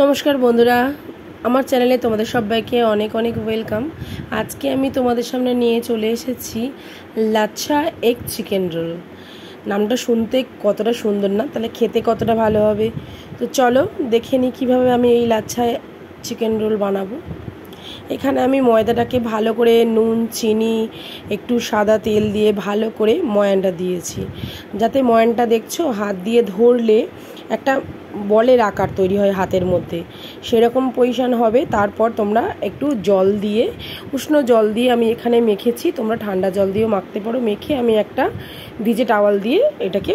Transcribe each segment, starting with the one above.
নমস্কার বন্ধুরা, আমার চ্যানেলে তোমাদের সবাইকে অনেক অনেক ওয়েলকাম। আজকে আমি তোমাদের সামনে নিয়ে চলে এসেছি লাচ্ছা এগ চিকেন রোল। নামটা শুনতে কতটা সুন্দর না, তাহলে খেতে কতটা ভালো হবে। তো চলো দেখে নিই কীভাবে আমি এই লাচ্ছা চিকেন রোল বানাবো। এখানে আমি ময়দাটাকে ভালো করে নুন, চিনি, একটু সাদা তেল দিয়ে ভালো করে ময়ানটা দিয়েছি, যাতে ময়ানটা দেখছো হাত দিয়ে ধরলে একটা বলের আকার তৈরি হয় হাতের মধ্যে, সেরকম পজিশন হবে। তারপর তোমরা একটু জল দিয়ে, উষ্ণ জল দিয়ে আমি এখানে মেখেছি, তোমরা ঠান্ডা জল দিয়েও মাখতে পারো। মেখে আমি একটা ভিজে টাওয়াল দিয়ে এটাকে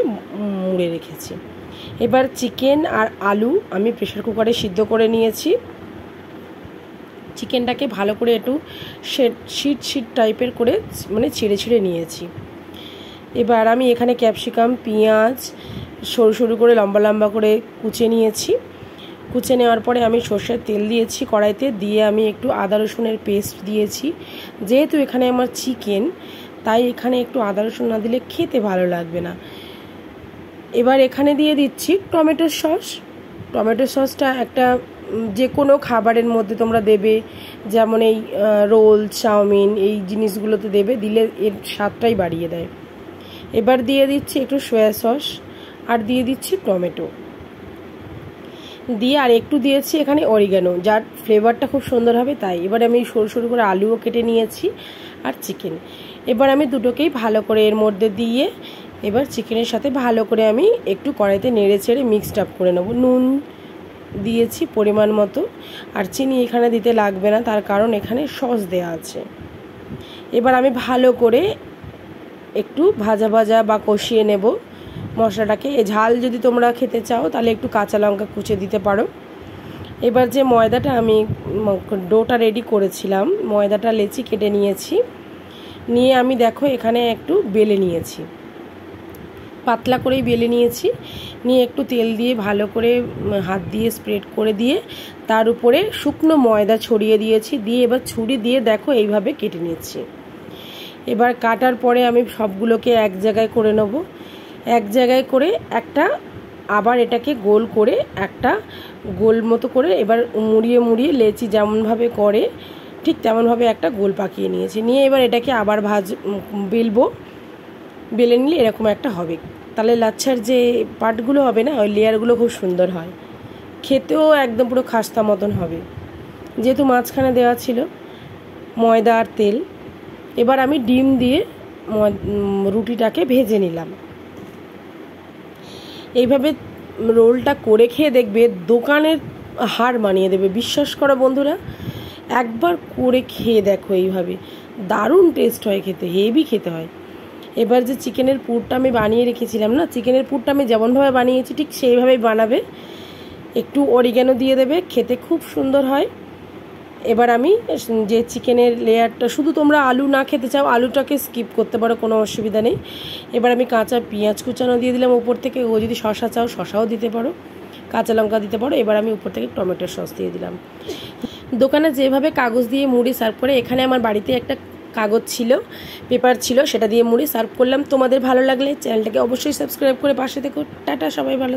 মুড়ে রেখেছি। এবার চিকেন আর আলু আমি প্রেসার কুকারে সিদ্ধ করে নিয়েছি। চিকেনটাকে ভালো করে একটু শিট টাইপের করে মানে ছিঁড়ে ছিঁড়ে নিয়েছি। এবার আমি এখানে ক্যাপসিকাম, পেঁয়াজ সরু সরু করে লম্বা লম্বা করে কুচে নিয়েছি। কুচে নেওয়ার পরে আমি সর্ষের তেল দিয়েছি কড়াইতে, দিয়ে আমি একটু আদা রসুনের পেস্ট দিয়েছি। যেহেতু এখানে আমার চিকেন, তাই এখানে একটু আদা রসুন না দিলে খেতে ভালো লাগবে না। এবার এখানে দিয়ে দিচ্ছি টমেটো সস। টমেটো সসটা একটা যে কোনো খাবারের মধ্যে তোমরা দেবে, যেমন এই রোল, চাউমিন, এই জিনিসগুলোতে দেবে, দিলে এর স্বাদটাই বাড়িয়ে দেয়। এবার দিয়ে দিচ্ছি একটু সয়া সস, আর দিয়ে দিচ্ছি টমেটো দিয়ে, আর একটু দিয়েছি এখানে অরিগানো, যার ফ্লেভারটা খুব সুন্দর হবে তাই। এবার আমি সরু সরু করে আলুও কেটে নিয়েছি আর চিকেন। এবার আমি দুটোকেই ভালো করে এর মধ্যে দিয়ে এবার চিকেনের সাথে ভালো করে আমি একটু কড়াইতে নেড়ে ছেড়ে মিক্সড আপ করে নেব। নুন দিয়েছি পরিমাণ মতো, আর চিনি এখানে দিতে লাগবে না, তার কারণ এখানে সস দেওয়া আছে। এবার আমি ভালো করে একটু ভাজা ভাজা বা কষিয়ে নেব মশলাটাকে। ঝাল যদি তোমরা খেতে চাও তাহলে একটু কাঁচা লঙ্কা কুচে দিতে পারো। এবার যে ময়দাটা আমি ডোটা রেডি করেছিলাম, ময়দাটা লেচি কেটে নিয়েছি, নিয়ে আমি দেখো এখানে একটু বেলে নিয়েছি, পাতলা করেই বেলে নিয়েছি। নিয়ে একটু তেল দিয়ে ভালো করে হাত দিয়ে স্প্রেড করে দিয়ে তার উপরে শুকনো ময়দা ছড়িয়ে দিয়েছি। দিয়ে এবার ছুরি দিয়ে দেখো এইভাবে কেটে নিচ্ছি। এবার কাটার পরে আমি সবগুলোকে এক জায়গায় করে নেব। এক জায়গায় করে একটা আবার এটাকে গোল করে একটা গোল মতো করে এবার মুড়িয়ে মুড়িয়ে লেচি যেমনভাবে করে ঠিক তেমনভাবে একটা গোল পাকিয়ে নিয়েছি। নিয়ে এবার এটাকে আবার বেলবো, বেলে নিলে এরকম একটা হবে। তাহলে লাচ্ছার যে পার্টগুলো হবে না, ওই লেয়ারগুলো খুব সুন্দর হয়, খেতেও একদম পুরো খাস্তা মতন হবে, যেহেতু মাঝখানে দেওয়া ছিল ময়দা আর তেল। এবার আমি ডিম দিয়ে রুটিটাকে ভেজে নিলাম। এইভাবে রোলটা করে খেয়ে দেখবে দোকানের হার মানিয়ে দেবে, বিশ্বাস করো বন্ধুরা, একবার করে খেয়ে দেখো, এইভাবে দারুণ টেস্ট হয় খেতে, হেভি খেতে হয়। এবার যে চিকেনের পুরটা আমি বানিয়ে রেখেছিলাম না, চিকেনের পুরটা আমি যেমনভাবে বানিয়েছি ঠিক সেইভাবেই বানাবে। একটু অরিগানো দিয়ে দেবে, খেতে খুব সুন্দর হয়। এবার আমি যে চিকেনের লেয়ারটা, শুধু তোমরা আলু না খেতে চাও আলুটাকে স্কিপ করতে পারো, কোনো অসুবিধা নেই। এবার আমি কাঁচা পেঁয়াজ কুচানো দিয়ে দিলাম উপর থেকে, ও যদি শসা চাও শসাও দিতে পারো, কাঁচা লঙ্কা দিতে পারো। এবার আমি উপর থেকে টমেটো সস দিয়ে দিলাম। দোকানে যেভাবে কাগজ দিয়ে মুড়ি সার্ভ করে, এখানে আমার বাড়িতে একটা কাগজ ছিল, পেপার ছিল, সেটা দিয়ে মুড়ি সার্ভ করলাম। তোমাদের ভালো লাগলে চ্যানেলটাকে অবশ্যই সাবস্ক্রাইব করে পাশে থেকো। টাটা, সবাই ভালো।